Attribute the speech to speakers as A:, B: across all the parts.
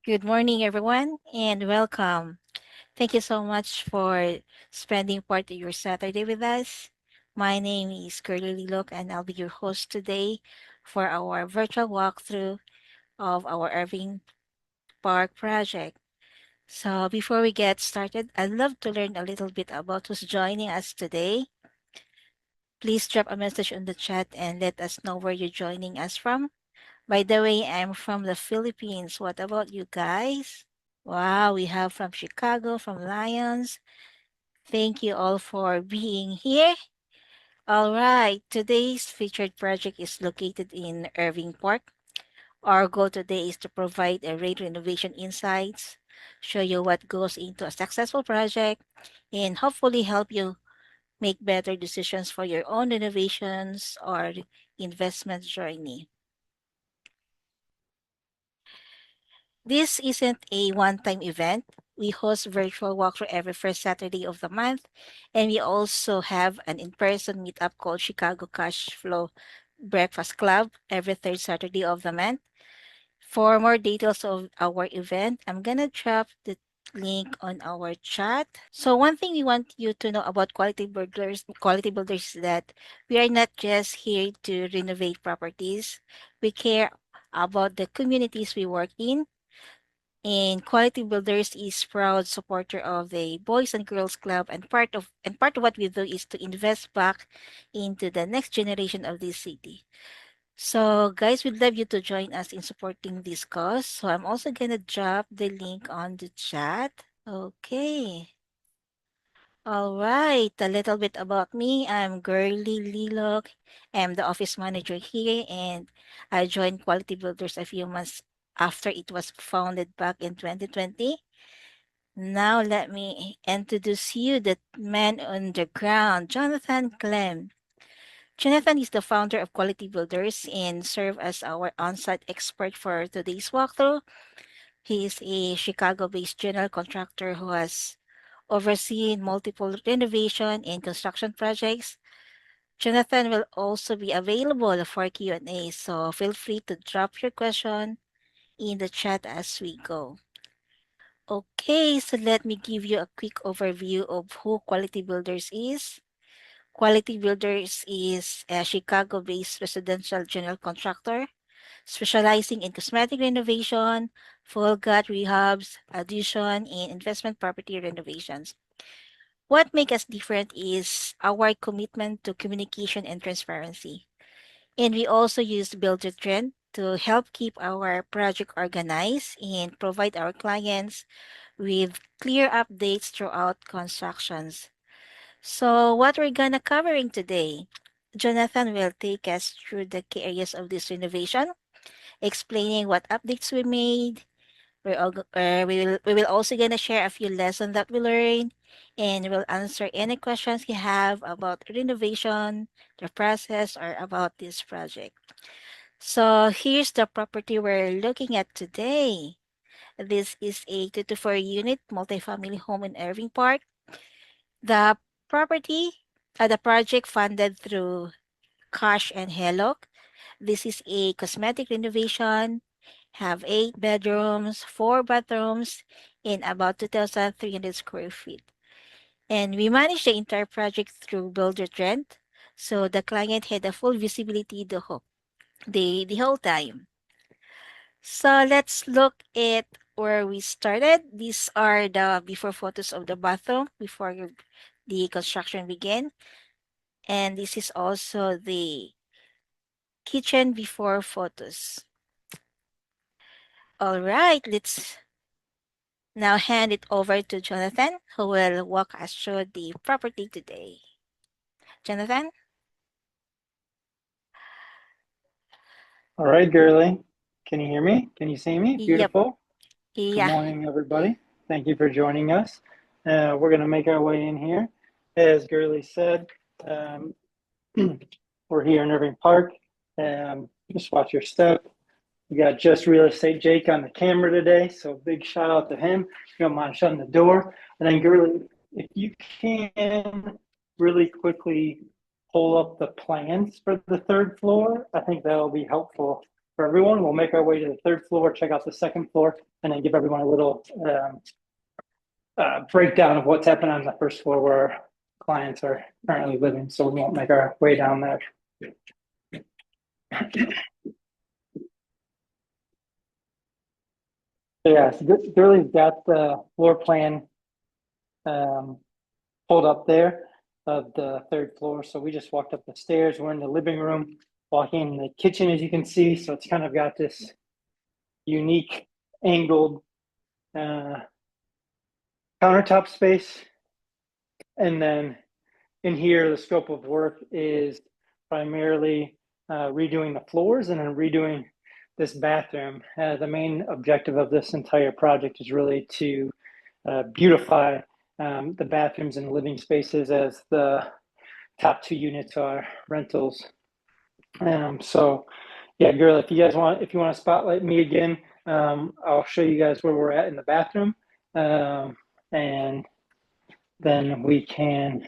A: Good morning, everyone, and welcome. Thank you so much for spending part of your Saturday with us. My name is Curly Lilok, and I'll be your host today for our virtual walkthrough of our Irving Park project. So, before we get started, I'd love to learn a little bit about who's joining us today. Please drop a message on the chat and let us know where you're joining us from. By the way, I'm from the Philippines. What about you guys? Wow, we have from Chicago, from Lions. Thank you all for being here. All right, today's featured project is located in Irving Park. Our goal today is to provide a rate renovation insights, show you what goes into a successful project, and hopefully help you make better decisions for your own renovations or investment journey. This isn't a one-time event. We host virtual walkthrough every first Saturday of the month, and we also have an in-person meetup called Chicago Cash Flow Breakfast Club every third Saturday of the month. For more details of our event, I'm gonna drop the link on our chat. So one thing we want you to know about quality builders is that we are not just here to renovate properties. We care about the communities we work in, and Quality Builders is proud supporter of the Boys and Girls Club, and part of what we do is to invest back into the next generation of this city. So guys, we'd love you to join us in supporting this cause. So I'm also gonna drop the link on the chat. Okay. All right, a little bit about me. I'm Girly Lilok. I'm the office manager here, and I joined Quality Builders a few months after it was founded back in 2020. Now let me introduce you the man on the ground, Jonathan Clem. Jonathan is the founder of Quality Builders and serve as our on-site expert for today's walkthrough. He is a Chicago-based general contractor who has overseen multiple renovation and construction projects. Jonathan will also be available for Q&A, so feel free to drop your question in the chat as we go. Okay, so let me give you a quick overview of who Quality Builders is. Quality Builders is a Chicago-based residential general contractor specializing in cosmetic renovation, full gut rehabs, addition, and investment property renovations. What makes us different is our commitment to communication and transparency. And we also use Builder Trend to help keep our project organized and provide our clients with clear updates throughout constructions. So what we're gonna covering today, Jonathan will take us through the key areas of this renovation, explaining what updates we made. We will also gonna share a few lessons that we learned, and we'll answer any questions you have about renovation, the process, or about this project. So here's the property we're looking at today. This is a 2 to 4 unit multifamily home in Irving Park. The property, the project funded through cash and HELOC. This is a cosmetic renovation, have 8 bedrooms, 4 bathrooms, and about 2,300 square feet. And we manage the entire project through Builder Trend, so the client had a full visibility the whole time. So let's look at where we started. These are the before photos of the bathroom before the construction began. And this is also the kitchen before photos. All right, let's now hand it over to Jonathan, who will walk us through the property today. Jonathan?
B: All right, Girly. Can you hear me? Can you see me?
A: Yep.
B: Beautiful. Good
A: Yeah.
B: morning, everybody. Thank you for joining us. We're going to make our way in here. As Girly said, um, we're here in Irving Park. Just watch your step. We got Just Real Estate Jake on the camera today, so big shout out to him. If you don't mind shutting the door. And then, Girly, if you can really quickly pull up the plans for the third floor, I think that'll be helpful for everyone. We'll make our way to the third floor, check out the second floor, and then give everyone a little breakdown of what's happening on the first floor where our clients are currently living. So we won't make our way down there. So yeah, so Gurley's got the floor plan pulled up there of the third floor. So we just walked up the stairs. We're in the living room, walking in the kitchen, as you can see. So it's kind of got this unique angled countertop space. And then in here, the scope of work is primarily redoing the floors and then redoing this bathroom. The main objective of this entire project is really to beautify the bathrooms and living spaces, as the top two units are rentals. So yeah, girl, if you want to spotlight me again, I'll show you guys where we're at in the bathroom, and then we can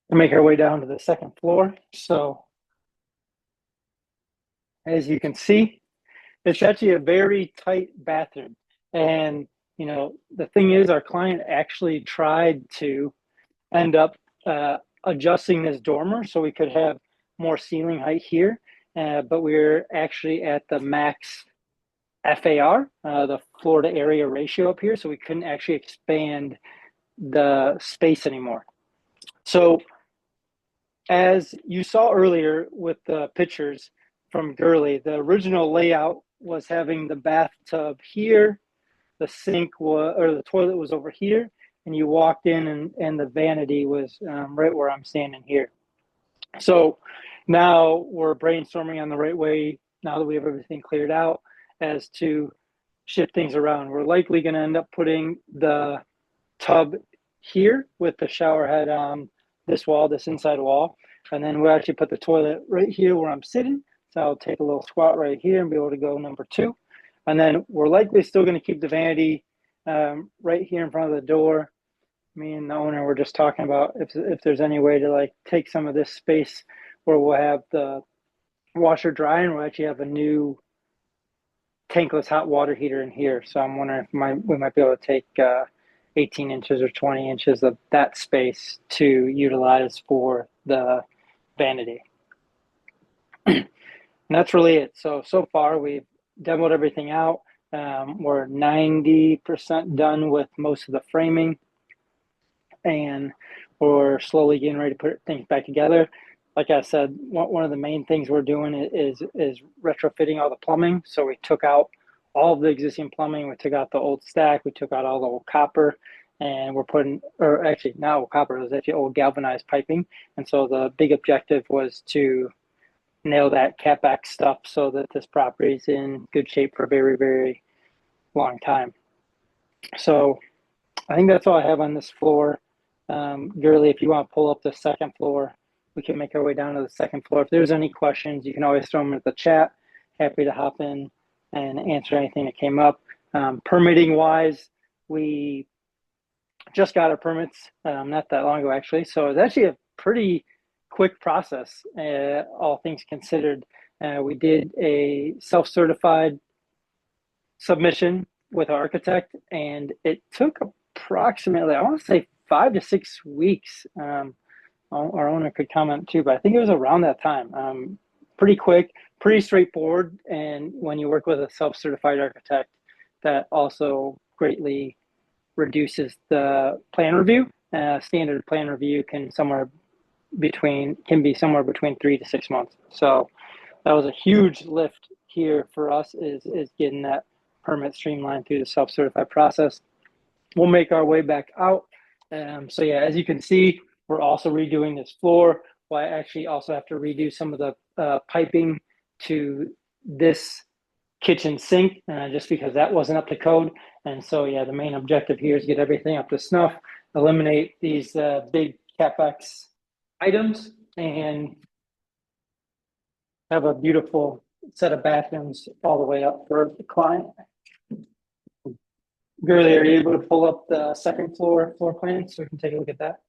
B: make our way down to the second floor. So as you can see, it's actually a very tight bathroom. And, you know, the thing is, our client actually tried to end up adjusting this dormer so we could have more ceiling height here. But we're actually at the max FAR, the floor to area ratio up here. So we couldn't actually expand the space anymore. So as you saw earlier with the pictures from Gurley, the original layout was having the bathtub here, the sink was, or the toilet was over here, and you walked in and the vanity was right where I'm standing here. So now we're brainstorming on the right way, now that we have everything cleared out, as to shift things around. We're likely going to end up putting the tub here with the shower head on this wall, this inside wall. And then we'll actually put the toilet right here where I'm sitting. So I'll take a little squat right here and be able to go number two. And then we're likely still going to keep the vanity right here in front of the door. Me and the owner were just talking about if there's any way to like take some of this space where we'll have the washer dry, and we'll actually have a new tankless hot water heater in here. So I'm wondering if we might be able to take 18 inches or 20 inches of that space to utilize for the vanity. And that's really it. So far we've demoed everything out. We're 90% done with most of the framing, and we're slowly getting ready to put things back together. Like I said, one of the main things we're doing is retrofitting all the plumbing. So we took out all of the existing plumbing. We took out the old stack. We took out all the old copper, and we're putting, or actually not old copper, it was actually old galvanized piping. And so the big objective was to nail that CapEx stuff so that this property is in good shape for a very, very long time. So I think that's all I have on this floor. Gurley, if you want to pull up the second floor, we can make our way down to the second floor. If there's any questions, you can always throw them in the chat. Happy to hop in and answer anything that came up. Permitting wise, we just got our permits not that long ago, actually. So it's actually a pretty quick process, all things considered. We did a self-certified submission with our architect, and it took approximately, I want to say, 5 to 6 weeks. Our owner could comment too, but I think it was around that time. Pretty quick, pretty straightforward. And when you work with a self-certified architect, that also greatly reduces the plan review. Standard plan review can be somewhere between 3 to 6 months. So that was a huge lift here for us, is getting that permit streamlined through the self-certified process. We'll make our way back out. So yeah, as you can see, we're also redoing this floor. Well, I actually also have to redo some of the piping to this kitchen sink, just because that wasn't up to code. And so yeah, the main objective here is get everything up to snuff, eliminate these big CapEx items, and have a beautiful set of bathrooms all the way up for the client. Gurley, are you able to pull up the second floor plan so we can take a look at that?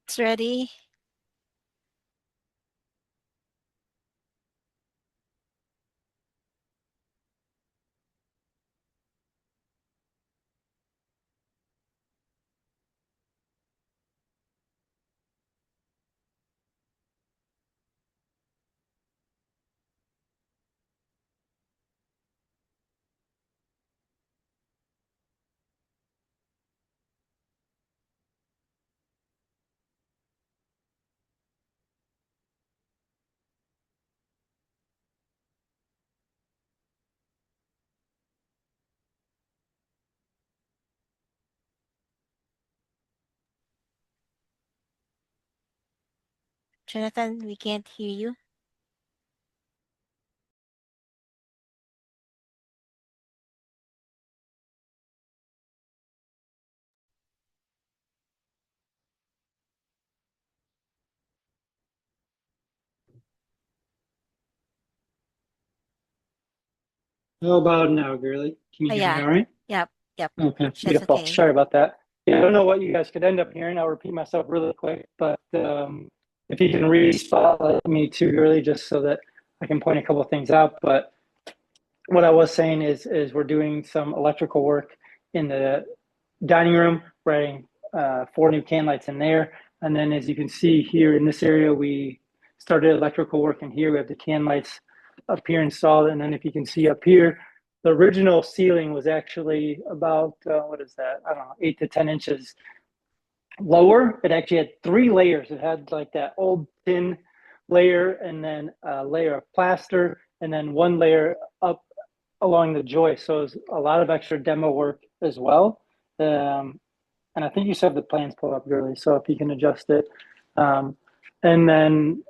A: It's ready. Jonathan, we can't hear you.
B: How about now, girly? Can you
A: Oh,
B: hear me
A: yeah.
B: all right?
A: Yep. Yep.
B: Okay,
A: That's
B: beautiful.
A: okay.
B: Sorry about that. Yeah, I don't know what you guys could end up hearing. I'll repeat myself really quick, but if you can re-spotlight me too, girly, just so that I can point a couple of things out. But what I was saying is we're doing some electrical work in the dining room, we're adding 4 new can lights in there. And then as you can see here in this area, we started electrical work in here. We have the can lights up here installed. And then if you can see up here, the original ceiling was actually about, what is that? I don't know, 8 to 10 inches lower. It actually had 3 layers. It had like that old tin layer and then a layer of plaster and then one layer up along the joist. So it was a lot of extra demo work as well. And I think you still have the plans pulled up, Gurley, so if you can adjust it. Um, and then,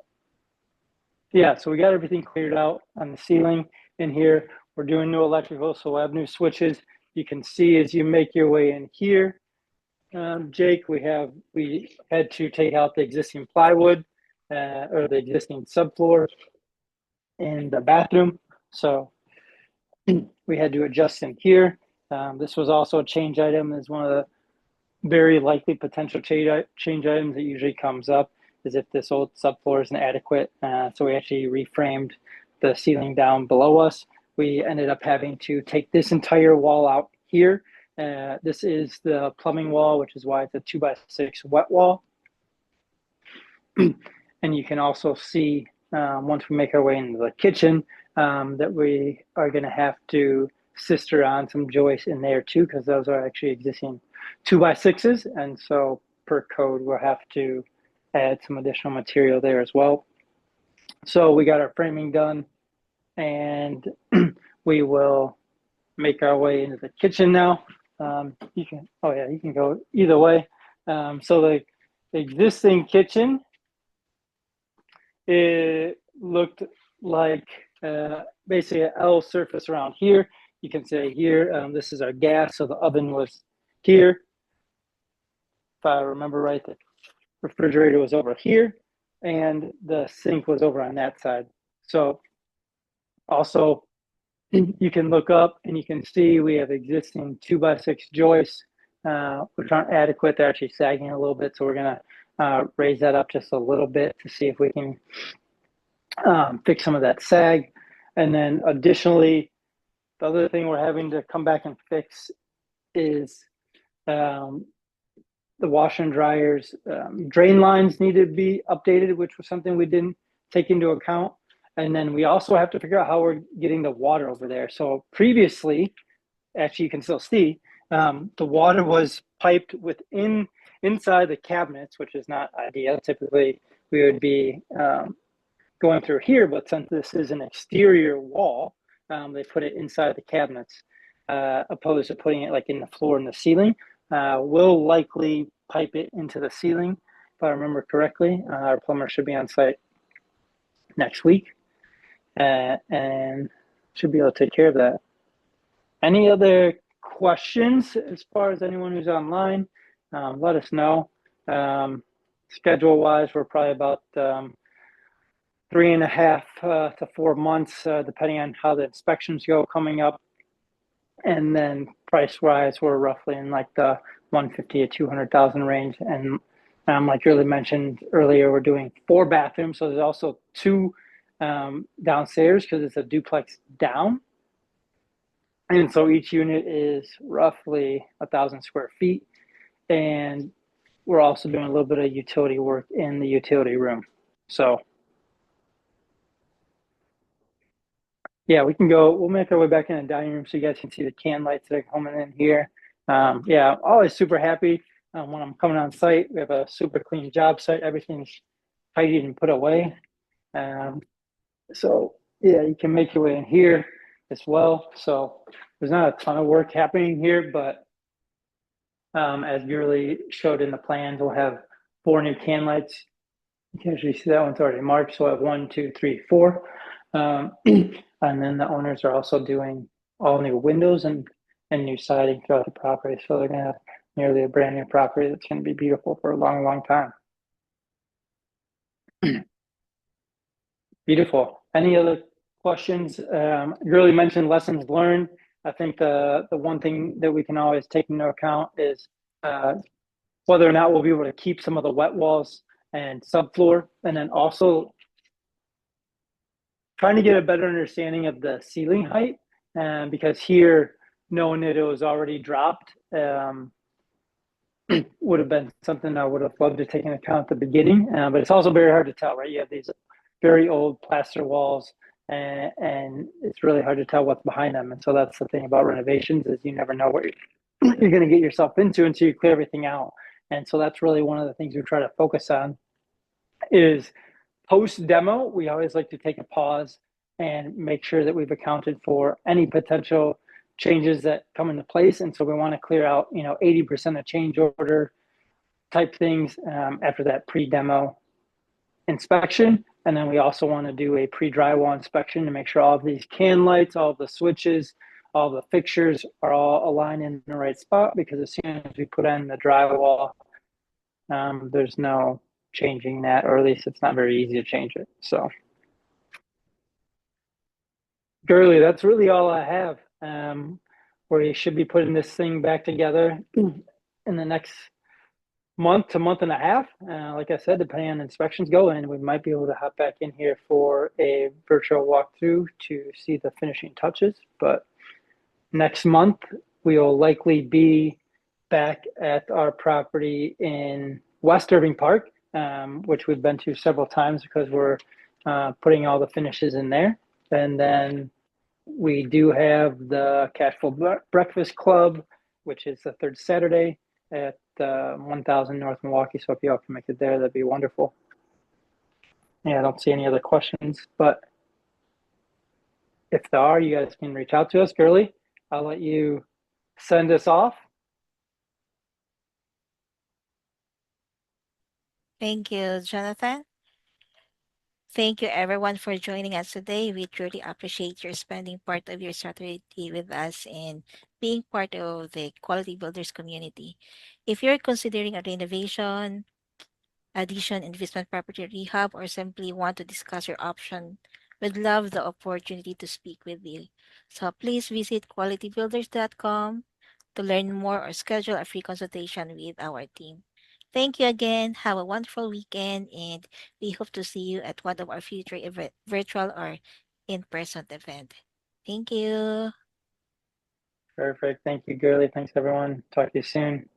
B: yeah, so we got everything cleared out on the ceiling in here. We're doing new electrical, so we'll have new switches. You can see as you make your way in here, Jake, we had to take out the existing plywood or the existing subfloor in the bathroom. So we had to adjust in here. This was also a change item as one of the very likely potential change items that usually comes up is if this old subfloor is inadequate. So we actually reframed the ceiling down below us. We ended up having to take this entire wall out here. This is the plumbing wall, which is why it's a 2x6 wet wall. And you can also see once we make our way into the kitchen that we are going to have to sister on some joists in there too, because those are actually existing 2x6s. And so per code, we'll have to add some additional material there as well. So we got our framing done and we will make our way into the kitchen now. You can go either way. So the existing kitchen, it looked like basically an L surface around here. You can say here, this is our gas, so the oven was here. If I remember right, the refrigerator was over here, and the sink was over on that side. So also, you can look up and you can see we have existing 2x6 joists, which aren't adequate. They're actually sagging a little bit, so we're gonna raise that up just a little bit to see if we can fix some of that sag. And then additionally, the other thing we're having to come back and fix is um, the washer and dryers drain lines need to be updated, which was something we didn't take into account. And then we also have to figure out how we're getting the water over there. So previously, actually you can still see, the water was piped inside the cabinets, which is not ideal. Typically, we would be going through here, but since this is an exterior wall, they put it inside the cabinets, opposed to putting it like in the floor and the ceiling. We'll likely pipe it into the ceiling, if I remember correctly. Our plumber should be on site next week, and should be able to take care of that. Any other questions as far as anyone who's online? Let us know. Schedule wise, we're probably about 3.5 to 4 months, depending on how the inspections go coming up. And then price wise, we're roughly in like the 150 to 200,000 range. And Like Shirley mentioned earlier, we're doing 4 bathrooms. So there's also two downstairs because it's a duplex down. And so each unit is roughly 1,000 square feet. And we're also doing a little bit of utility work in the utility room. So yeah, we'll make our way back in the dining room so you guys can see the can lights that are coming in here. Yeah, always super happy when I'm coming on site. We have a super clean job site. Everything's tidied and put away. Um, so yeah, you can make your way in here as well. So there's not a ton of work happening here, but as Gurley showed in the plans, we'll have 4 new can lights. You can actually see that one's already marked. So we'll have 1, 2, 3, 4. And then the owners are also doing all new windows and new siding throughout the property. So they're going to have nearly a brand new property that's going to be beautiful for a long, long time. Beautiful. Any other questions? You really mentioned lessons learned. I think the one thing that we can always take into account is whether or not we'll be able to keep some of the wet walls and subfloor, and then also trying to get a better understanding of the ceiling height, because here, knowing that it was already dropped, would have been something I would have loved to take into account at the beginning. But it's also very hard to tell, right? You have these very old plaster walls, and it's really hard to tell what's behind them. And so that's the thing about renovations is you never know what you're going to get yourself into until you clear everything out. And so that's really one of the things we try to focus on is post demo. We always like to take a pause and make sure that we've accounted for any potential changes that come into place. And so we want to clear out, 80% of change order type things after that pre-demo inspection. And then we also want to do a pre-drywall inspection to make sure all of these can lights, all of the switches, all the fixtures are all aligned in the right spot, because as soon as we put in the drywall, there's no changing that, or at least it's not very easy to change it. So Gurley, that's really all I have. We should be putting this thing back together in the next month to month and a half. Like I said, depending on inspections go in, we might be able to hop back in here for a virtual walkthrough to see the finishing touches. But next month, we will likely be back at our property in West Irving Park, which we've been to several times because we're putting all the finishes in there. And then we do have the Cashflow Breakfast Club, which is the third Saturday at 1000 North Milwaukee. So if y'all can make it there, that'd be wonderful. Yeah, I don't see any other questions, but if there are, you guys can reach out to us. Gurley, I'll let you send us off.
A: Thank you, Jonathan. Thank you, everyone, for joining us today. We truly appreciate your spending part of your Saturday with us and being part of the Quality Builders community. If you're considering a renovation, addition, investment property rehab, or simply want to discuss your option, we'd love the opportunity to speak with you. So please visit qualitybuilders.com to learn more or schedule a free consultation with our team. Thank you again. Have a wonderful weekend, and we hope to see you at one of our future virtual or in-person event. Thank you.
B: Perfect. Thank you, Gurley. Thanks, everyone. Talk to you soon.